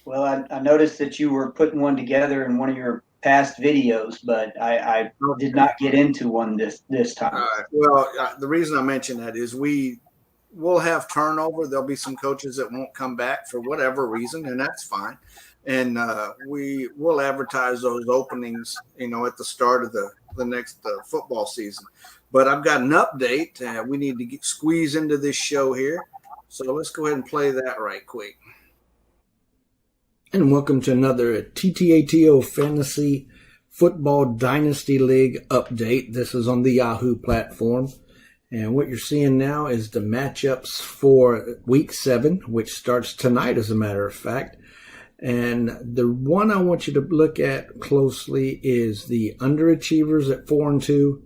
G: Well, I noticed that you were putting one together in one of your past videos, but I did not get into one this time.
E: All right. Well, the reason I mention that is we'll have turnover. There'll be some coaches that won't come back for whatever reason, and that's fine. And we will advertise those openings, at the start of the next football season. But I've got an update. We need to squeeze into this show here. So let's go ahead and play that right quick. And welcome to another TTATO Fantasy Football Dynasty League update. This is on the Yahoo platform. And what you're seeing now is the matchups for Week 7, which starts tonight, as a matter of fact. And the one I want you to look at closely is the underachievers at 4-2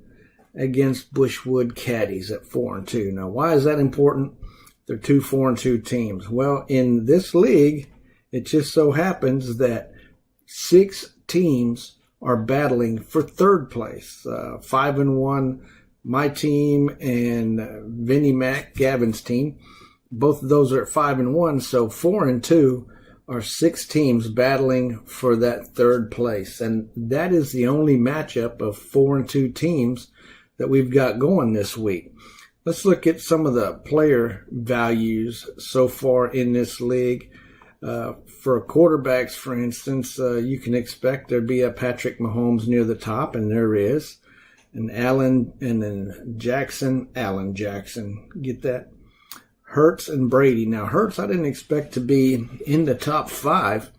E: against Bushwood Caddies at 4-2. Now, why is that important? They're two 4-2 teams. Well, in this league, it just so happens that 6 teams are battling for third place. 5-1, my team, and Vinnie Mac, Gavin's team. Both of those are at 5-1, so 4-2 are 6 teams battling for that third place. And that is the only matchup of 4-2 teams that we've got going this week. Let's look at some of the player values so far in this league. For quarterbacks, for instance, you can expect there'd be a Patrick Mahomes near the top, and there is. And Allen, and then Allen Jackson. Get that? Hurts and Brady. Now, Hurts, I didn't expect to be in the top 5,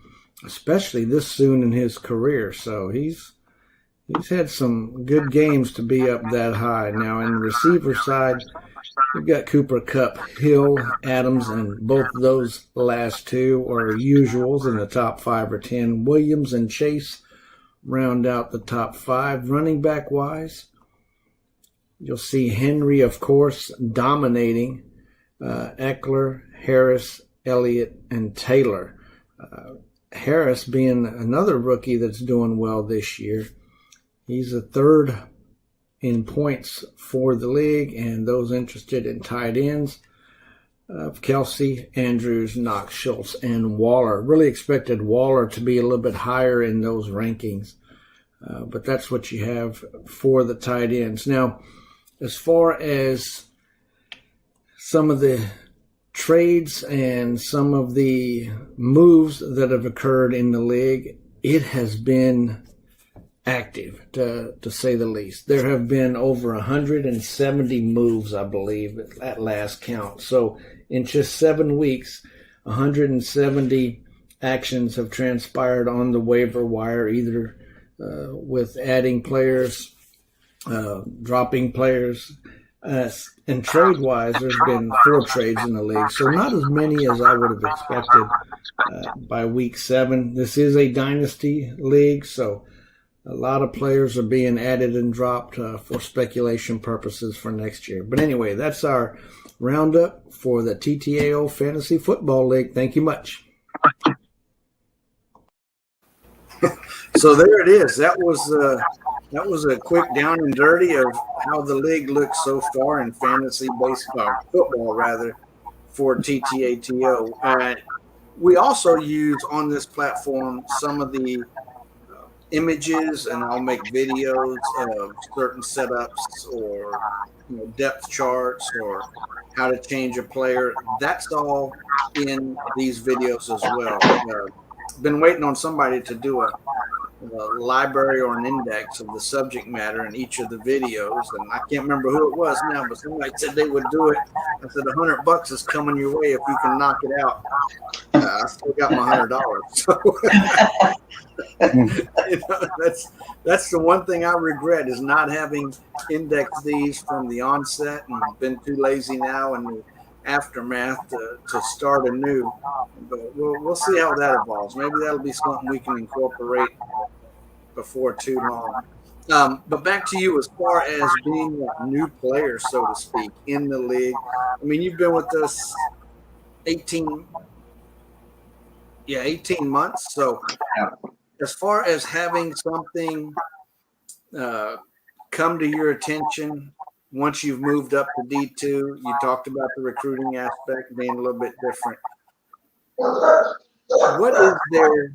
E: especially this soon in his career. So he's had some good games to be up that high. Now, in the receiver side, we've got Cooper Kupp, Hill, Adams, and both of those last two are usuals in the top 5 or 10. Williams and Chase round out the top 5. Running back-wise, you'll see Henry, of course, dominating. Eckler, Harris, Elliott, and Taylor. Harris being another rookie that's doing well this year. He's a 3rd in points for the league, and those interested in tight ends of Kelsey, Andrews, Knox, Schultz, and Waller. Really expected Waller to be a little bit higher in those rankings, but that's what you have for the tight ends. Now, as far as some of the trades and some of the moves that have occurred in the league, it has been active, to say the least. There have been over 170 moves, I believe, at last count. So in just 7 weeks, 170 actions have transpired on the waiver wire, either with adding players, dropping players, and trade-wise, there's been 4 trades in the league. So not as many as I would have expected by Week 7. This is a dynasty league, so a lot of players are being added and dropped for speculation purposes for next year. But anyway, that's our roundup for the TTAO Fantasy Football League. Thank you much. So there it is. That was a quick down and dirty of how the league looks so far in fantasy baseball, football rather, for TTATO. We also use on this platform some of the images, and I'll make videos of certain setups or depth charts or how to change a player. That's all in these videos as well. Been waiting on somebody to do a library or an index of the subject matter in each of the videos, and I can't remember who it was now, but somebody said they would do it. I said $100 is coming your way if you can knock it out. I still got my $100. So that's the one thing I regret, is not having indexed these from the onset, and I've been too lazy now in the aftermath to start anew. But we'll see how that evolves. Maybe that'll be something we can incorporate before too long. But back to you, as far as being a new player, so to speak, in the league. I mean, you've been with us 18 months. So as far as having something come to your attention once you've moved up to D2, you talked about the recruiting aspect being a little bit different. What is there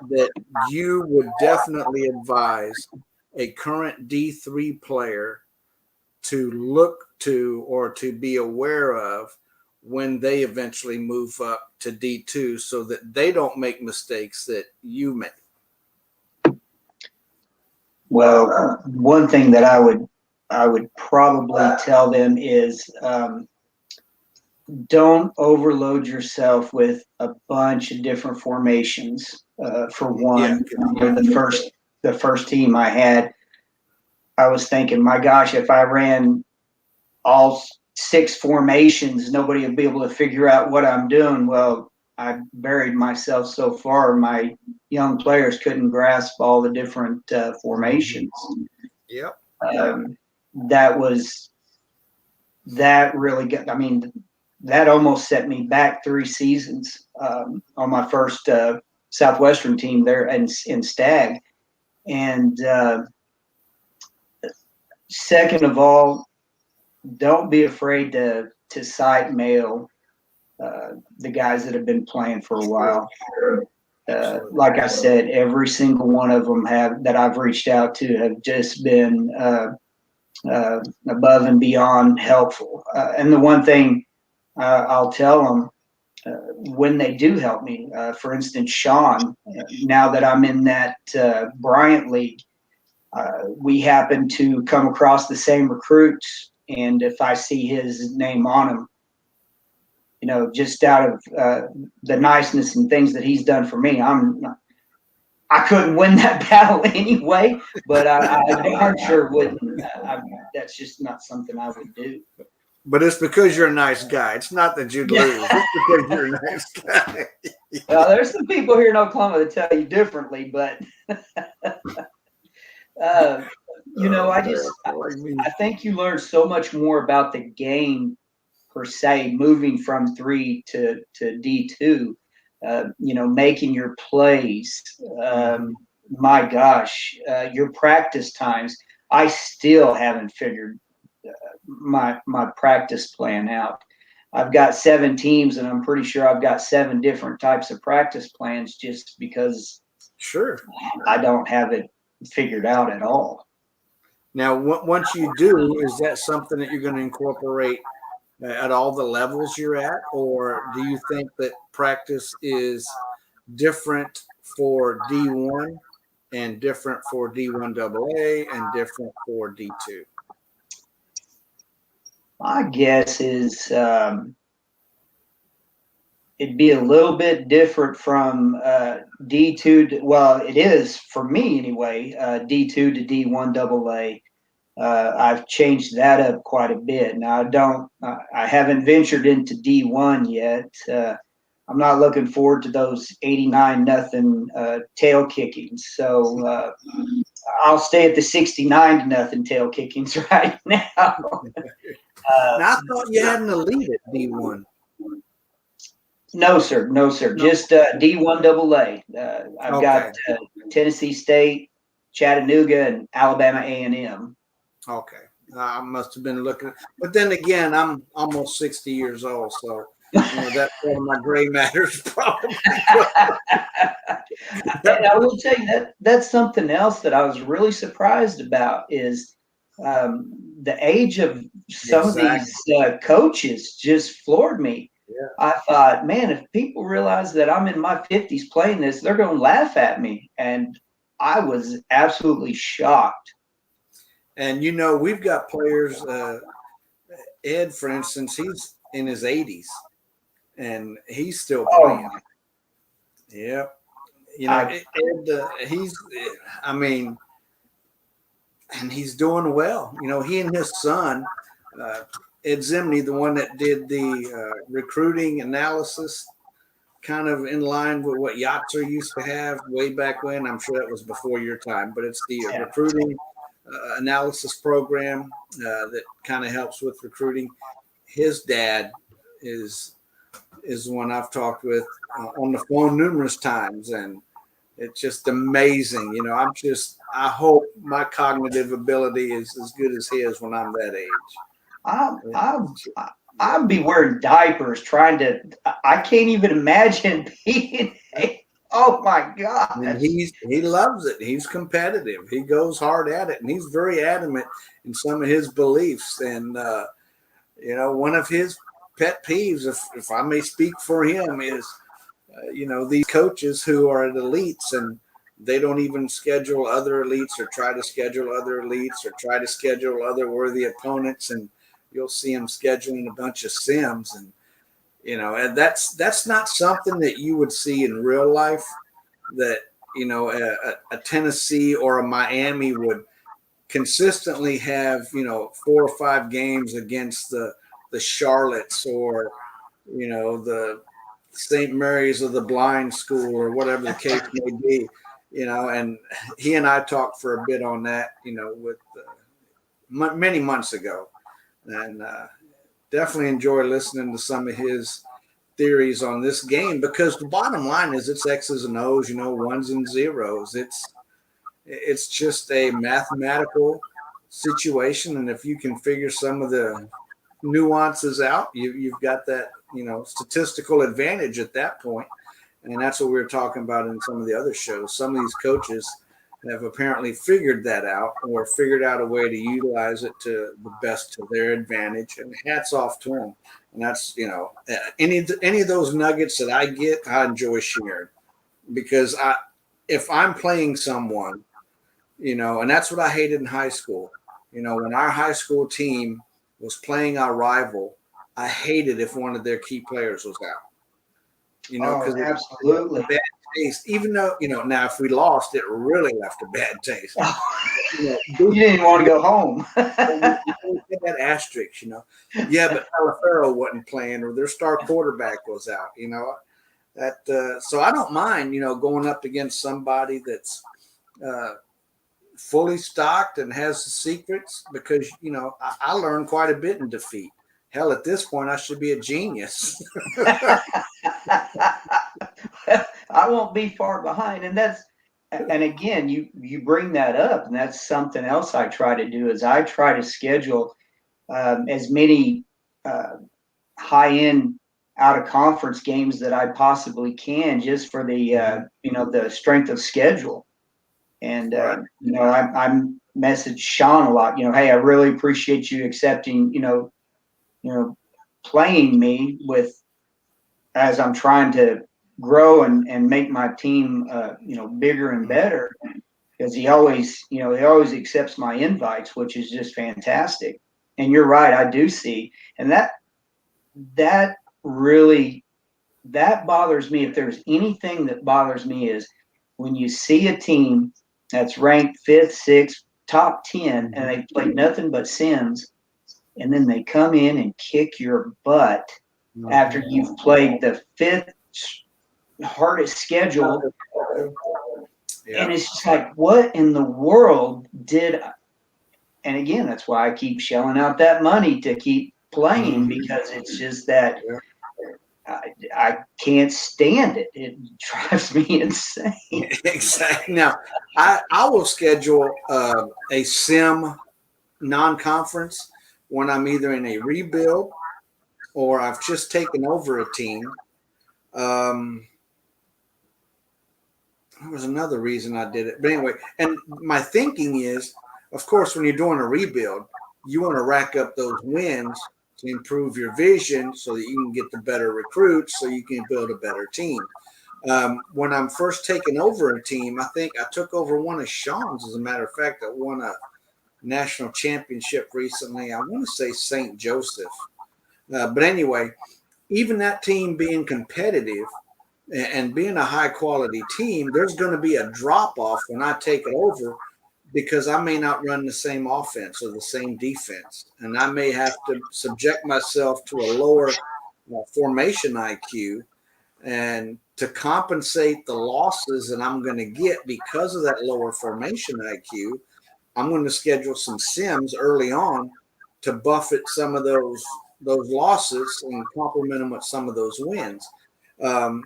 E: that you would definitely advise a current D3 player to look to or to be aware of when they eventually move up to D2 so that they don't make mistakes that you make?
G: Well, one thing that I would probably tell them is don't overload yourself with a bunch of different formations. For one, the first team I had, I was thinking, my gosh, if I ran all 6 formations, nobody would be able to figure out what I'm doing. Well, I buried myself so far, my young players couldn't grasp all the different formations.
E: Yep.
G: That really got, I mean, that almost set me back 3 seasons on my first Southwestern team there in Stag. And second of all, don't be afraid to sight mail the guys that have been playing for a while. Like I said, every single one of them that I've reached out to have just been above and beyond helpful. And the one thing I'll tell them when they do help me, for instance, Sean, now that I'm in that Bryant League, we happen to come across the same recruits. And if I see his name on them, you know, just out of the niceness and things that he's done for me, I couldn't win that battle anyway, but I darn sure wouldn't. That's just not something I would do.
E: But it's because you're a nice guy. It's not that you'd lose. It's because you're a nice guy.
G: Well, there's some people here in Oklahoma that tell you differently, but you know, I think you learn so much more about the game per se, moving from 3 to D2. You know, making your plays. My gosh, your practice times. I still haven't figured my practice plan out. I've got 7 teams, and I'm pretty sure I've got 7 different types of practice plans just because I don't have it figured out at all.
E: Now, once you do, is that something that you're going to incorporate at all the levels you're at, or do you think that practice is different for D1 and different for D1 AA and different for D2?
G: My guess is it'd be a little bit different from D2. Well, it is for me anyway, D2 to D1 AA. I've changed that up quite a bit. Now I haven't ventured into D1 yet. I'm not looking forward to those 89-0 tail kickings. So I'll stay at the 69-0 tail kickings right now.
E: Now, I thought you had an elite at D1.
G: No, sir. No, sir. Just D1 AA. I've got Tennessee State, Chattanooga, and Alabama A&M.
E: Okay. I must have been looking. But then again, I'm almost 60 years old, so you know, that's one of my gray matters probably.
G: And I will tell you that's something else that I was really surprised about is the age of some of these coaches just floored me. Yeah. I thought, man, if people realize that I'm in my 50s playing this, they're going to laugh at me. And I was absolutely shocked.
E: And, you know, we've got players, Ed, for instance, he's in his 80s and he's still playing. Yeah. You know, Ed, and he's doing well. You know, he and his son, Ed Zimney, the one that did the recruiting analysis, kind of in line with what Yatzer used to have way back when. I'm sure that was before your time, but it's the recruiting analysis program that kind of helps with recruiting. His dad is the one I've talked with on the phone numerous times, and it's just amazing. You know, I hope my cognitive ability is as good as his when I'm that age.
G: I'd be wearing diapers I can't even imagine being Oh my God.
E: And he loves it. He's competitive. He goes hard at it, and he's very adamant in some of his beliefs. And one of his pet peeves, if I may speak for him, is these coaches who are at elites and they don't even schedule other elites or try to schedule other elites or try to schedule other worthy opponents, and you'll see them scheduling a bunch of sims, and and that's not something that you would see in real life. That a Tennessee or a Miami would consistently have 4 or 5 games against the Charlottes or the St. Mary's of the Blind School or whatever the case may be, and he and I talked for a bit on that, with many months ago, and definitely enjoy listening to some of his theories on this game, because the bottom line is it's X's and O's, ones and zeros. It's just a mathematical situation, and if you can figure some of the nuances out, you've got that statistical advantage at that point. And that's what we were talking about in some of the other shows. Some of these coaches have apparently figured that out, or figured out a way to utilize it to the best to their advantage, and hats off to them. And that's any of those nuggets that I get, I enjoy sharing, because if I'm playing someone, and that's what I hated in high school. When our high school team was playing our rival, I hated if one of their key players was out. Because
G: absolutely
E: bad taste. Even though now if we lost, it really left a bad taste.
G: You didn't want to go home.
E: That asterisk, Yeah, but Talafero wasn't playing, or their star quarterback was out. That. So I don't mind, going up against somebody that's fully stocked and has the secrets, because I learned quite a bit in defeat. Hell, at this point, I should be a genius.
G: I won't be far behind, and again, you bring that up, and that's something else I try to do. Is I try to schedule as many high-end out of conference games that I possibly can, just for the the strength of schedule. And I message Sean a lot. Hey, I really appreciate you accepting. Playing me with, as I'm trying to grow and make my team bigger and better, because he always accepts my invites, which is just fantastic. And you're right, I do see, and that really bothers me. If there's anything that bothers me, is when you see a team that's ranked 5th, 6th, top 10, and they play nothing but Sims, and then they come in and kick your butt after you've played the 5th hardest schedule. Yeah. And it's just like, what in the world did I? And again, that's why I keep shelling out that money to keep playing, because it's just that I can't stand it. It drives me insane.
E: Exactly. Now, I will schedule a sim non-conference when I'm either in a rebuild or I've just taken over a team. There was another reason I did it. But anyway, and my thinking is, of course, when you're doing a rebuild, you want to rack up those wins to improve your vision so that you can get the better recruits, so you can build a better team. When I'm first taking over a team, I think I took over one of Sean's, as a matter of fact, that won a national championship recently. I want to say St. Joseph. But anyway, even that team being competitive and being a high quality team, there's going to be a drop off when I take it over, because I may not run the same offense or the same defense, and I may have to subject myself to a lower formation IQ, and to compensate the losses that I'm going to get because of that lower formation IQ, I'm going to schedule some sims early on to buffet some of those losses and complement them with some of those wins. And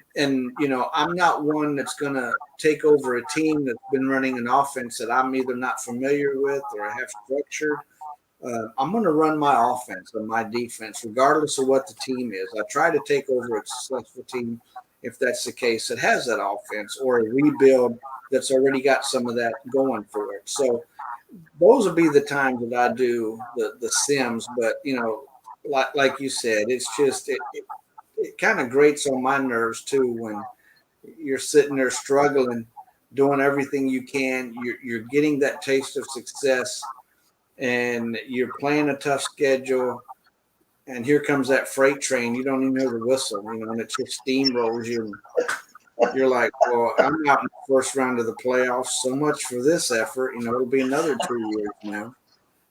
E: I'm not one that's going to take over a team that's been running an offense that I'm either not familiar with or I have structured. I'm going to run my offense and my defense, regardless of what the team is. I try to take over a successful team if that's the case, that has that offense, or a rebuild that's already got some of that going for it. So those would be the times that I do the sims. But, like you said, it's just it kind of grates on my nerves too when you're sitting there struggling, doing everything you can. You're getting that taste of success, and you're playing a tough schedule. And here comes that freight train. You don't even hear the whistle, and it just steamrolls you. And you're like, well, I'm out in the first round of the playoffs. So much for this effort. It'll be another 2 years now.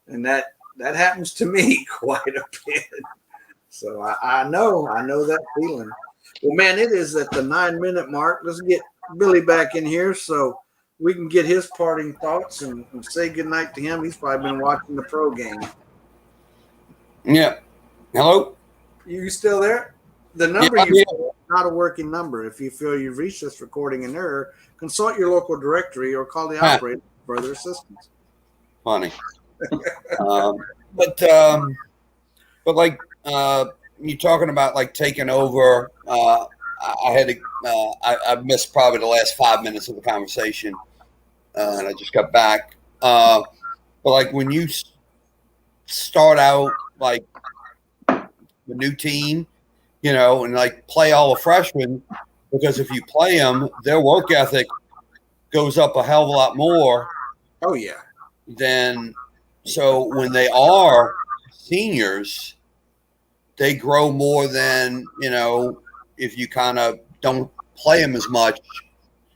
E: And that happens to me quite a bit. So I know that feeling. Well, man, it is at the 9-minute mark. Let's get Billy back in here so we can get his parting thoughts and say goodnight to him. He's probably been watching the pro game.
H: Yeah. Hello?
E: You still there? The number is not a working number. If you feel you've reached this recording in error, consult your local directory or call the operator for further assistance.
H: Funny. But like you talking about like taking over. I missed probably the last 5 minutes of the conversation, and I just got back. But like when you start out like the new team, and like play all the freshmen, because if you play them, their work ethic goes up a hell of a lot more.
E: Oh yeah.
H: So when they are seniors, they grow more than, if you kind of don't play them as much,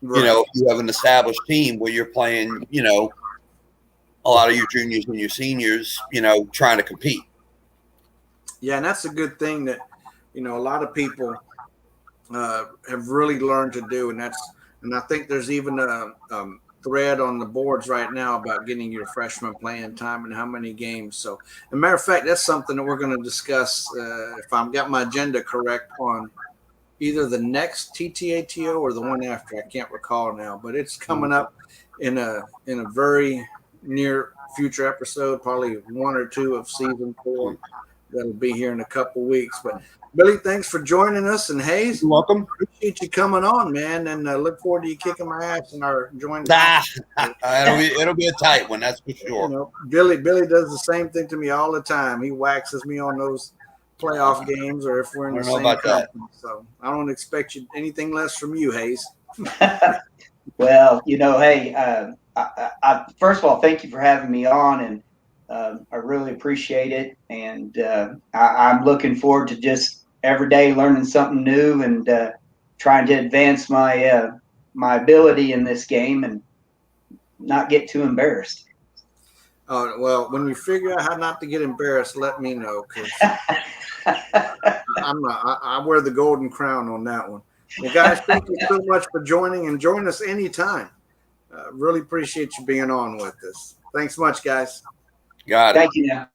E: Right.
H: If you have an established team where you're playing, a lot of your juniors and your seniors, trying to compete.
E: Yeah, and that's a good thing that, a lot of people have really learned to do. And I think there's even a thread on the boards right now about getting your freshman playing time and how many games. So, as a matter of fact, that's something that we're going to discuss, if I've got my agenda correct, on either the next TTATO or the one after. I can't recall now, but it's coming up in a very near future episode, probably 1 or 2 of season 4. That'll be here in a couple weeks. But Billy, thanks for joining us, and Hayes,
H: You're welcome.
E: Appreciate you coming on, man, and look forward to you kicking my ass in our joint.
H: It'll be a tight one, that's for sure.
E: Billy does the same thing to me all the time. He waxes me on those playoff games, or if we're in the same company. So I don't expect anything less from you, Hayes.
G: Well, hey, I first of all, thank you for having me on, and I really appreciate it. And I'm looking forward to just every day learning something new and trying to advance my my ability in this game and not get too embarrassed.
E: Well, when you figure out how not to get embarrassed, let me know, because I wear the golden crown on that one. Well, guys, thank you so much for joining, and join us anytime. Really appreciate you being on with us. Thanks much, guys.
H: Got it.
G: Thank you now.